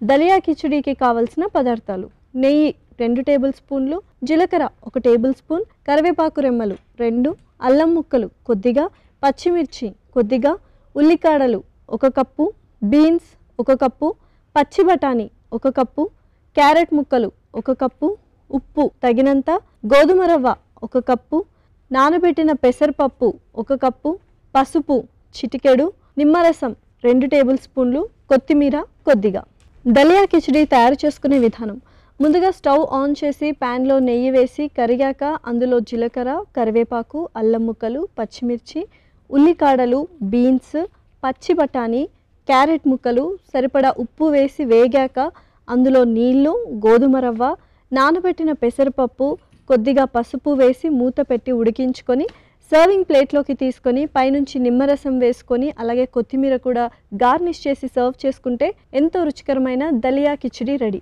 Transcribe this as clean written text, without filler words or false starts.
దలియా కిచిడీకి కావలసిన పదార్థాలు: నెయ్యి 2 టేబుల్ స్పూన్లు, జీలకర్ర 1 టేబుల్ స్పూన్, కరివేపాకు రెమ్మలు 2, అల్లం ముక్కలు కొద్దిగా, పచ్చిమిర్చి కొద్దిగా, ఉల్లికాడలు 1 కప్పు, బీన్స్ 1 కప్పు, పచ్చి బఠానీ 1 కప్పు, క్యారెట్ ముక్కలు 1 కప్పు, ఉప్పు తగినంత, గోధుమ రవ్వ 1 కప్పు, నానబెట్టిన పెసరపప్పు 1 కప్పు, పసుపు చిటికెడు, నిమ్మరసం 2 టేబుల్ స్పూన్లు, కొత్తిమీర కొద్దిగా. దలియా కిచిడీ తయారు చేసుకునే విధానం: ముందుగా స్టవ్ ఆన్ చేసి ప్యాన్లో నెయ్యి వేసి కరిగాక అందులో జీలకర్ర, కరివేపాకు, అల్లం ముక్కలు, పచ్చిమిర్చి, ఉల్లికాడలు, బీన్స్, పచ్చి బఠానీ, క్యారెట్ ముక్కలు, సరిపడా ఉప్పు వేసి వేగాక అందులో నీళ్లు, గోధుమ రవ్వ, నానబెట్టిన పెసరపప్పు, కొద్దిగా పసుపు వేసి మూత పెట్టి ఉడికించుకొని సర్వింగ్ ప్లేట్లోకి తీసుకొని పైనుంచి నిమ్మరసం వేసుకొని అలాగే కొత్తిమీర కూడా గార్నిష్ చేసి సర్వ్ చేసుకుంటే ఎంతో రుచికరమైన దలియా కిచిడీ రెడీ.